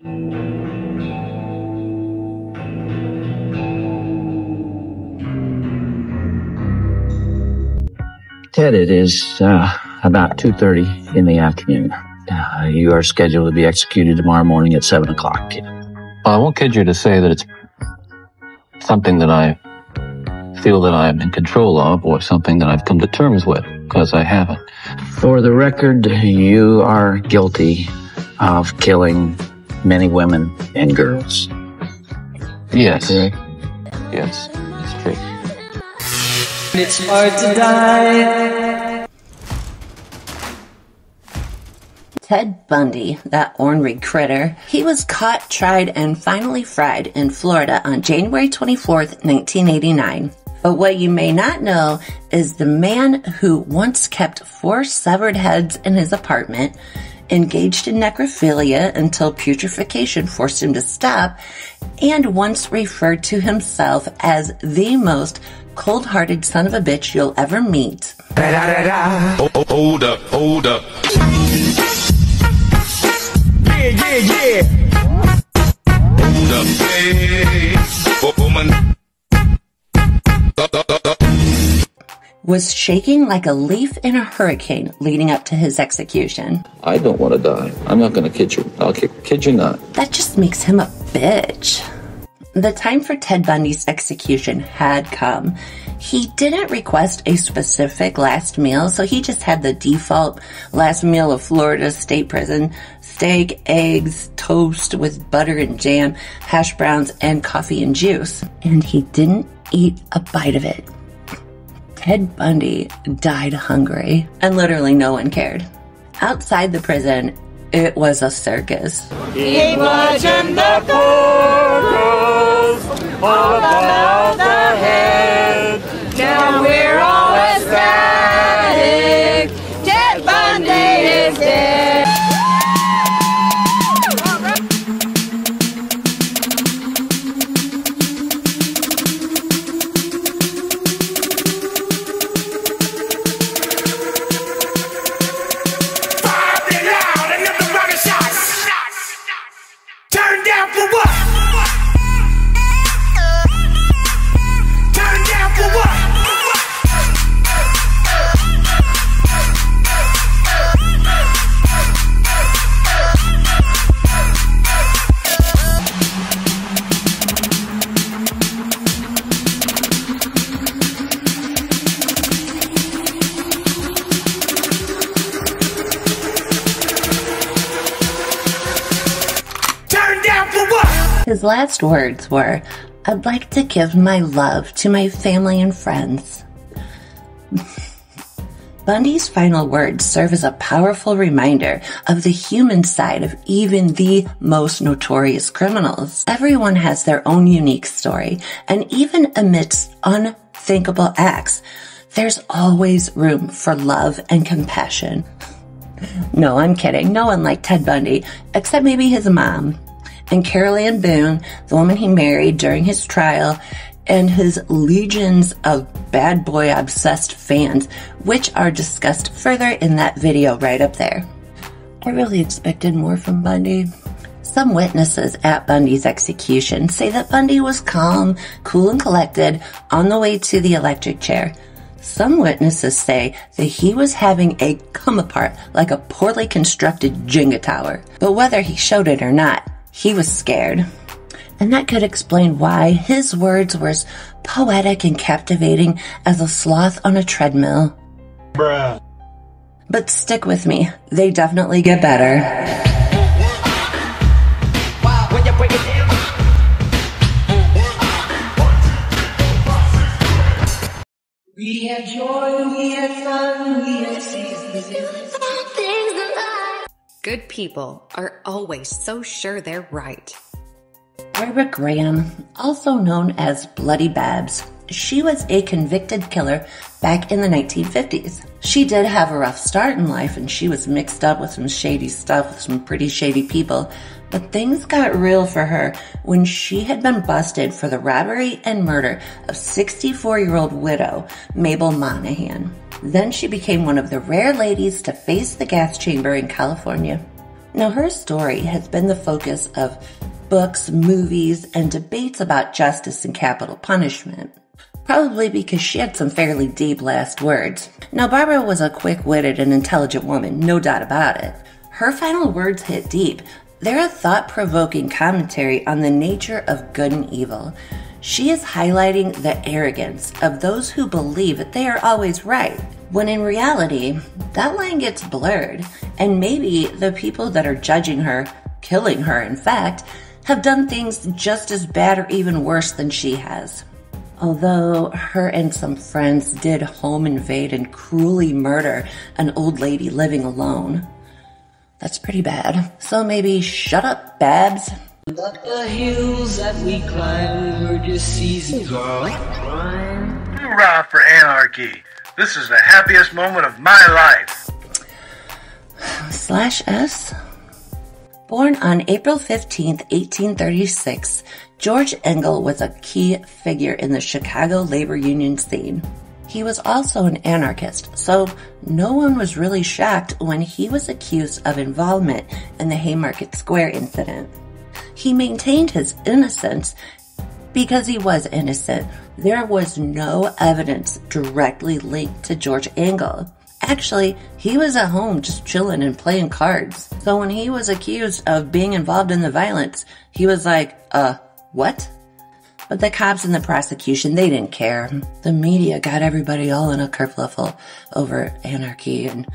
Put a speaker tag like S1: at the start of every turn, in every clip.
S1: Ted, it is about 2:30 in the afternoon. You are scheduled to be executed tomorrow morning at 7 o'clock, kid.
S2: I won't kid you to say that it's something that I feel that I'm in control of or something that I've come to terms with, because I haven't.
S1: For the record, you are guilty of killing many women and girls.
S2: Yes.
S1: Correct?
S2: Yes, it's true.
S3: It's hard to die.
S4: Ted Bundy, that ornery critter, he was caught, tried, and finally fried in Florida on January 24th, 1989. But what you may not know is the man who once kept 4 severed heads in his apartment, engaged in necrophilia until putrefaction forced him to stop, and once referred to himself as the most cold-hearted son of a bitch you'll ever meet.
S5: Hold up, hold up. Yeah. Hold up, hey, woman.
S4: Was shaking like a leaf in a hurricane leading up to his execution.
S2: I don't want to die. I'm not going to kid you. I'll kid you not.
S4: That just makes him a bitch. The time for Ted Bundy's execution had come. He didn't request a specific last meal, so he just had the default last meal of Florida State Prison: steak, eggs, toast with butter and jam, hash browns, and coffee and juice. And he didn't eat a bite of it. Ted Bundy died hungry, and literally no one cared. Outside the prison, it was a circus.
S3: He was in the chorus, all about the head. Now we're all ecstatic. Ted Bundy is dead.
S5: Turn down for what? Turn down for what?
S4: His last words were, "I'd like to give my love to my family and friends." Bundy's final words serve as a powerful reminder of the human side of even the most notorious criminals. Everyone has their own unique story, and even amidst unthinkable acts, there's always room for love and compassion. No, I'm kidding. No one liked Ted Bundy, except maybe his mom. And Carol Ann Boone, the woman he married during his trial, and his legions of bad boy obsessed fans, which are discussed further in that video right up there. I really expected more from Bundy. Some witnesses at Bundy's execution say that Bundy was calm, cool, and collected on the way to the electric chair. Some witnesses say that he was having a come apart like a poorly constructed Jenga tower. But whether he showed it or not, he was scared. And that could explain why his words were as poetic and captivating as a sloth on a treadmill.
S5: Bruh.
S4: But stick with me, they definitely get better.
S3: When you break it down. We had joy, we had fun, we had seasons.
S6: Good people are always so sure they're right.
S4: Barbara Graham, also known as Bloody Babs, she was a convicted killer back in the 1950s. She did have a rough start in life, and she was mixed up with some shady stuff with some pretty shady people, but things got real for her when she had been busted for the robbery and murder of 64-year-old widow Mabel Monahan. Then she became one of the rare ladies to face the gas chamber in California. Now, her story has been the focus of books, movies, and debates about justice and capital punishment. Probably because she had some fairly deep last words. Now, Barbara was a quick-witted and intelligent woman, no doubt about it. Her final words hit deep. They're a thought-provoking commentary on the nature of good and evil. She is highlighting the arrogance of those who believe that they are always right, when in reality, that line gets blurred, and maybe the people that are judging her, killing her in fact, have done things just as bad or even worse than she has. Although her and some friends did home invade and cruelly murder an old lady living alone. That's pretty bad. So maybe shut up, Babs.
S3: But the hills that we climb were just seasons of crime.
S5: Hoorah for anarchy! This is the happiest moment of my life.
S4: /S. Born on April 15, 1836, George Engel was a key figure in the Chicago labor union scene. He was also an anarchist, so no one was really shocked when he was accused of involvement in the Haymarket Square incident. He maintained his innocence because he was innocent. There was no evidence directly linked to George Engel. Actually, he was at home just chilling and playing cards. So when he was accused of being involved in the violence, he was like, what? But the cops and the prosecution, they didn't care. The media got everybody all in a kerfluffle over anarchy and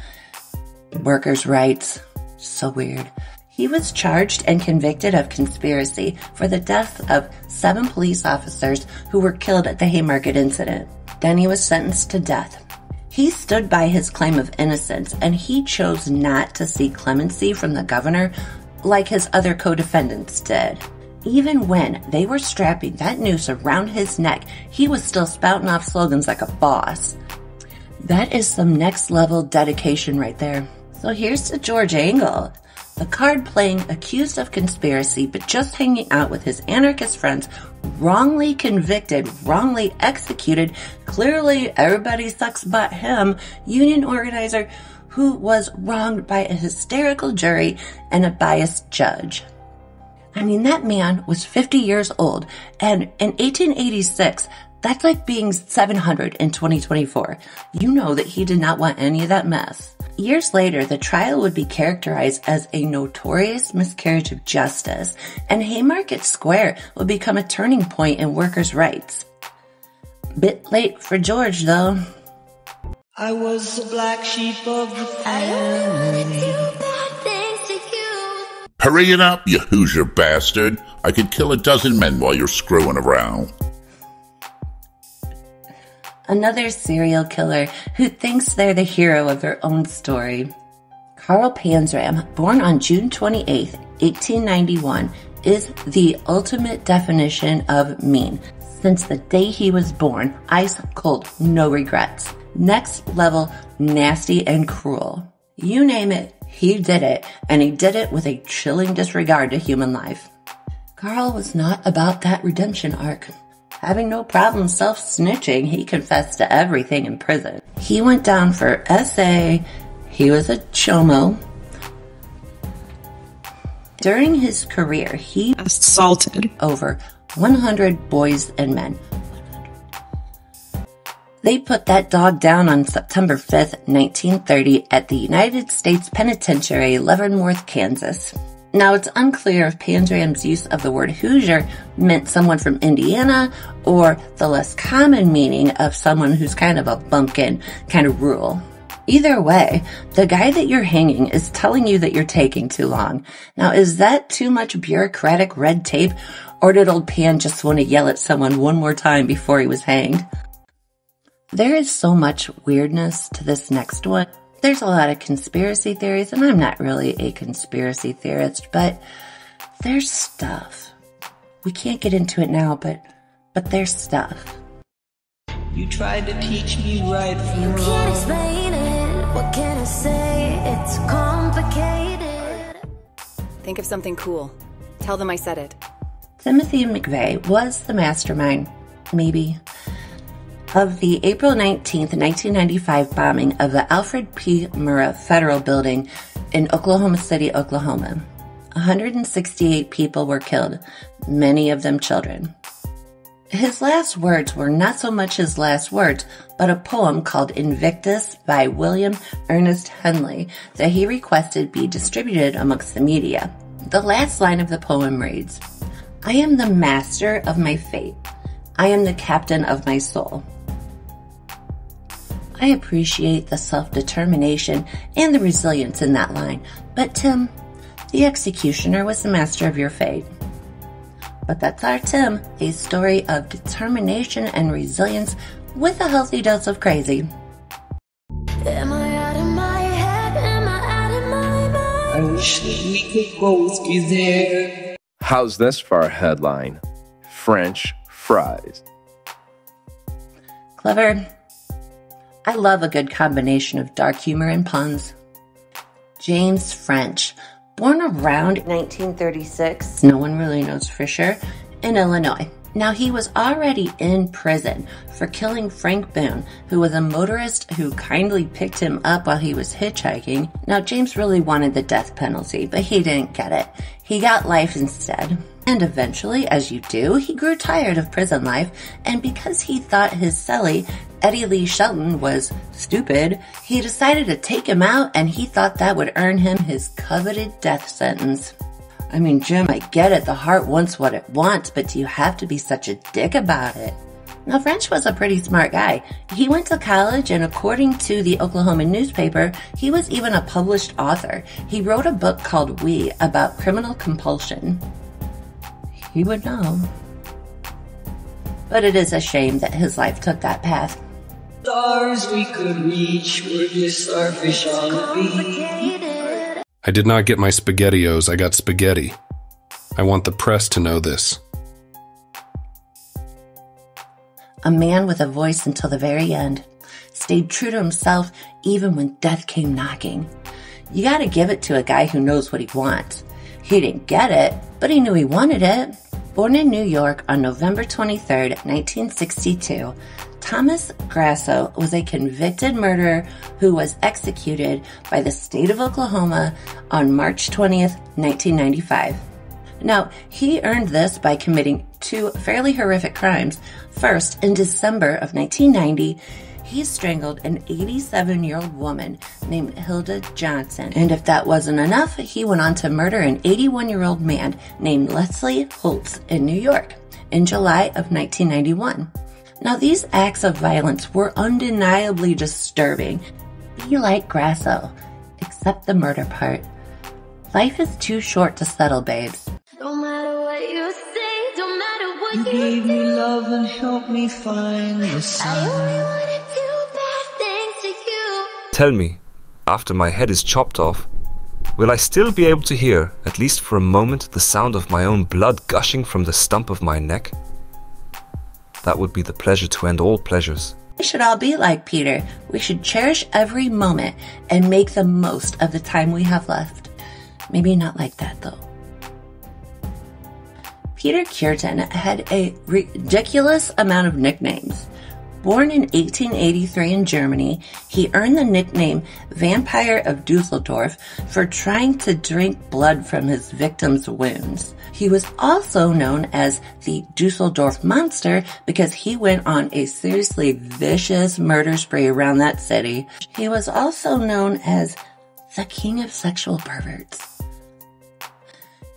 S4: workers' rights. So weird. He was charged and convicted of conspiracy for the death of 7 police officers who were killed at the Haymarket incident. Then he was sentenced to death. He stood by his claim of innocence, and he chose not to seek clemency from the governor like his other co-defendants did. Even when they were strapping that noose around his neck, he was still spouting off slogans like a boss. That is some next-level dedication right there. So here's to George Engel, the card-playing, accused of conspiracy, but just hanging out with his anarchist friends, wrongly convicted, wrongly executed, clearly everybody sucks but him, union organizer who was wronged by a hysterical jury and a biased judge. I mean, that man was 50 years old, and in 1886, that's like being 700 in 2024. You know that he did not want any of that mess. Years later, the trial would be characterized as a notorious miscarriage of justice, and Haymarket Square would become a turning point in workers' rights. Bit late for George, though.
S3: I was the black sheep of the family.
S7: Hurry it up, you Hoosier bastard. I could kill a dozen men while you're screwing around.
S4: Another serial killer who thinks they're the hero of their own story. Carl Panzram, born on June 28, 1891, is the ultimate definition of mean. Since the day he was born, ice cold, no regrets. Next level, nasty and cruel. You name it, he did it, and he did it with a chilling disregard to human life. Carl was not about that redemption arc. Having no problem self-snitching, he confessed to everything in prison. He went down for SA, he was a chomo. During his career, he
S8: assaulted
S4: over 100 boys and men. They put that dog down on September 5th, 1930 at the United States Penitentiary, Leavenworth, Kansas. Now, it's unclear if Panzram's use of the word Hoosier meant someone from Indiana or the less common meaning of someone who's kind of a bumpkin, kind of rural. Either way, the guy that you're hanging is telling you that you're taking too long. Now, is that too much bureaucratic red tape, or did old Pan just want to yell at someone one more time before he was hanged? There is so much weirdness to this next one. There's a lot of conspiracy theories, and I'm not really a conspiracy theorist, but there's stuff. We can't get into it now, but there's stuff.
S3: You tried to teach me right from
S9: You
S3: wrong.
S9: can't explain it. What can I say? It's complicated.
S6: Think of something cool. Tell them I said it.
S4: Timothy McVeigh was the mastermind, maybe, of the April 19th, 1995 bombing of the Alfred P. Murrah Federal Building in Oklahoma City, Oklahoma. 168 people were killed, many of them children. His last words were not so much his last words, but a poem called Invictus by William Ernest Henley that he requested be distributed amongst the media. The last line of the poem reads, "I am the master of my fate. I am the captain of my soul." I appreciate the self-determination and the resilience in that line, but Tim, the executioner was the master of your fate. But that's our Tim, a story of determination and resilience with a healthy dose of crazy.
S9: Am I out of my head? Am I out of my mind?
S3: I wish that we could both be there.
S8: How's this for a headline? French fries.
S4: Clever. I love a good combination of dark humor and puns. James French, born around 1936, no one really knows for sure, in Illinois. Now, he was already in prison for killing Frank Boone, who was a motorist who kindly picked him up while he was hitchhiking. Now, James really wanted the death penalty, but he didn't get it. He got life instead. And eventually, as you do, he grew tired of prison life, and because he thought his cellie, Eddie Lee Shelton, was stupid, he decided to take him out, and he thought that would earn him his coveted death sentence. I mean, Jim, I get it, the heart wants what it wants, but do you have to be such a dick about it? Now, French was a pretty smart guy. He went to college, and according to the Oklahoma newspaper, he was even a published author. He wrote a book called We about criminal compulsion. He would know. But it is a shame that his life took that path.
S3: Stars we could reach were just starfish on the beach.
S10: I did not get my SpaghettiOs, I got spaghetti. I want the press to know this.
S4: A man with a voice until the very end. Stayed true to himself even when death came knocking. You gotta give it to a guy who knows what he wants. He didn't get it, but he knew he wanted it. Born in New York on November 23, 1962, Thomas Grasso was a convicted murderer who was executed by the state of Oklahoma on March 20th, 1995. Now, he earned this by committing two fairly horrific crimes. First, in December of 1990, he strangled an 87-year-old woman named Hilda Johnson. And if that wasn't enough, he went on to murder an 81-year-old man named Leslie Holtz in New York in July of 1991. Now, these acts of violence were undeniably disturbing. Be like Grasso, except the murder part. Life is too short to settle, babes.
S9: No matter what you say, don't matter what
S3: You
S9: you
S3: gave me
S9: do.
S3: love and helped me find the
S9: I only
S3: sun.
S9: wanna do bad things to you.
S11: Tell me, after my head is chopped off, will I still be able to hear, at least for a moment, the sound of my own blood gushing from the stump of my neck? That would be the pleasure to end all pleasures.
S4: We should all be like Peter. We should cherish every moment and make the most of the time we have left. Maybe not like that, though. Peter Kürten had a ridiculous amount of nicknames. Born in 1883 in Germany, he earned the nickname Vampire of Dusseldorf for trying to drink blood from his victims' wounds. He was also known as the Dusseldorf Monster because he went on a seriously vicious murder spree around that city. He was also known as the King of Sexual Perverts.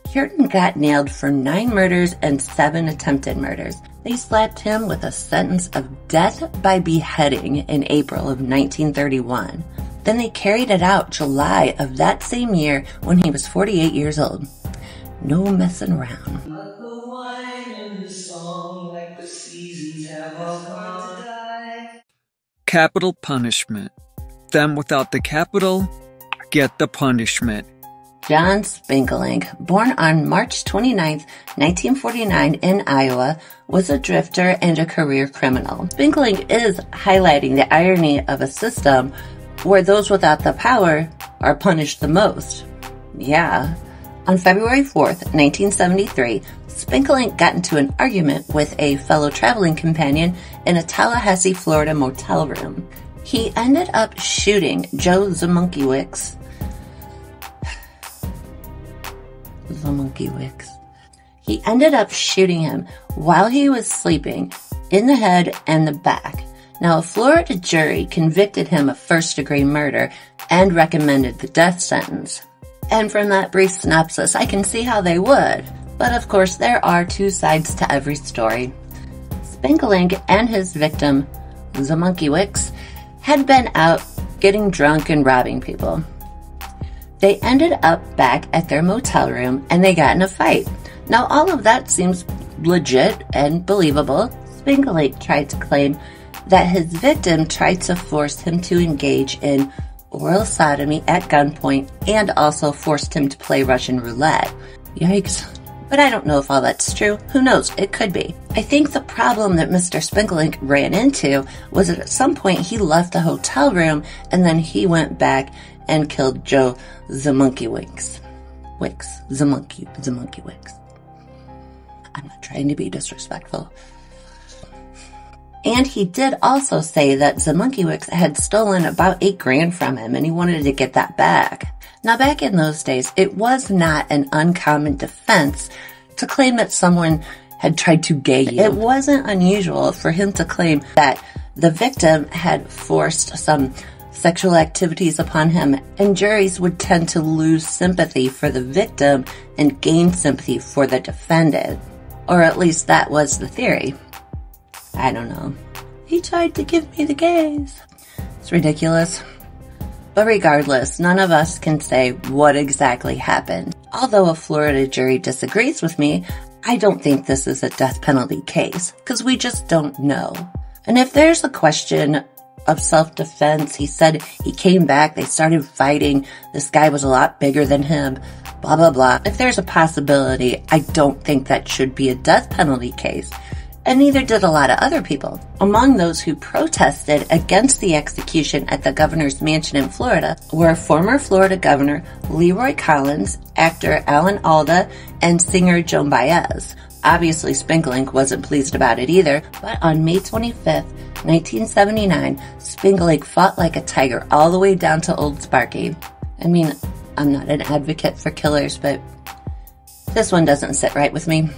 S4: Kürten got nailed for 9 murders and 7 attempted murders. They slapped him with a sentence of death by beheading in April of 1931. Then they carried it out July of that same year when he was 48 years old. No messing around.
S3: Like the wine and the song, like the seasons have all gone to die.
S12: Capital punishment. Them without the capital get the punishment.
S4: John Spinkelink, born on March 29, 1949 in Iowa, was a drifter and a career criminal. Spinkelink is highlighting the irony of a system where those without the power are punished the most. Yeah. On February 4th, 1973, Spinkelink got into an argument with a fellow traveling companion in a Tallahassee, Florida motel room. He ended up shooting Joe Zamunkiewicz. Zamonkey-Wicks. He ended up shooting him while he was sleeping in the head and the back. Now, a Florida jury convicted him of first-degree murder and recommended the death sentence. And from that brief synopsis, I can see how they would. But of course, there are two sides to every story. Spinklink and his victim, Zamonkey-Wicks, had been out getting drunk and robbing people. They ended up back at their motel room and they got in a fight. Now, all of that seems legit and believable. Spinklink tried to claim that his victim tried to force him to engage in oral sodomy at gunpoint and also forced him to play Russian roulette. Yikes. But I don't know if all that's true. Who knows? It could be. I think the problem that Mr. Spinklink ran into was that at some point he left the hotel room and then he went back and killed Joe Zamonkey-Wicks. Zamonkey-Wicks. I'm not trying to be disrespectful. And he did also say that Zamonkey-Wicks had stolen about $8 grand from him and he wanted to get that back. Now, back in those days, it was not an uncommon defense to claim that someone had tried to gay you. It wasn't unusual for him to claim that the victim had forced some sexual activities upon him, and juries would tend to lose sympathy for the victim and gain sympathy for the defendant. Or at least that was the theory. I don't know. He tried to give me the gays. It's ridiculous. But regardless, none of us can say what exactly happened. Although a Florida jury disagrees with me, I don't think this is a death penalty case, because we just don't know. And if there's a question of self-defense, he said he came back, they started fighting, this guy was a lot bigger than him, blah, blah, blah. If there's a possibility, I don't think that should be a death penalty case. And neither did a lot of other people. Among those who protested against the execution at the governor's mansion in Florida were former Florida Governor Leroy Collins, actor Alan Alda, and singer Joan Baez. Obviously, Spinklink wasn't pleased about it either, but on May 25th, 1979, Spinklink fought like a tiger all the way down to Old Sparky. I mean, I'm not an advocate for killers, but this one doesn't sit right with me.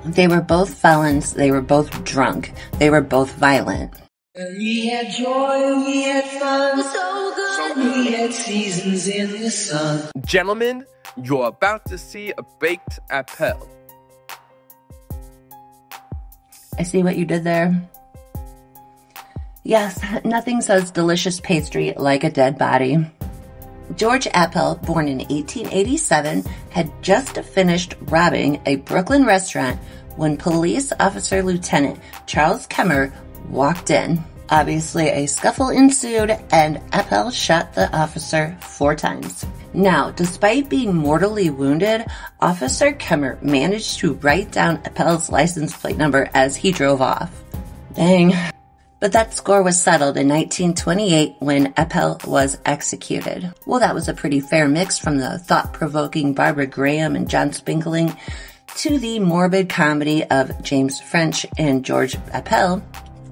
S4: They were both felons, they were both drunk, they were both violent.
S3: We had joy, we had fun, so good. We had seasons in the sun.
S8: Gentlemen, you're about to see a baked appel.
S4: I see what you did there. Yes, nothing says delicious pastry like a dead body. George Appel, born in 1887, had just finished robbing a Brooklyn restaurant when police officer Lieutenant Charles Kemmer walked in. Obviously, a scuffle ensued and Appel shot the officer 4 times. Now, despite being mortally wounded, Officer Kemmer managed to write down Appel's license plate number as he drove off. Dang. But that score was settled in 1928 when Appel was executed. Well, that was a pretty fair mix from the thought-provoking Barbara Graham and John Spinklink to the morbid comedy of James French and George Appel.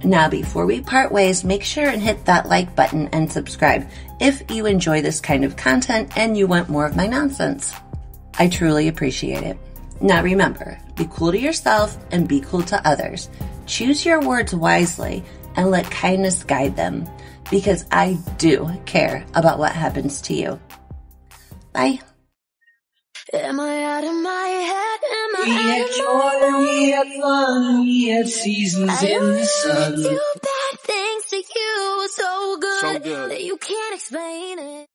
S4: Now, before we part ways, make sure and hit that like button and subscribe if you enjoy this kind of content and you want more of my nonsense. I truly appreciate it. Now remember, be cool to yourself and be cool to others. Choose your words wisely and let kindness guide them, because I do care about what happens to you. Bye.
S9: Am I out of my head?
S3: We had joy, we had fun, we had seasons in the sun.
S9: I do bad things to you so good that you can't explain it.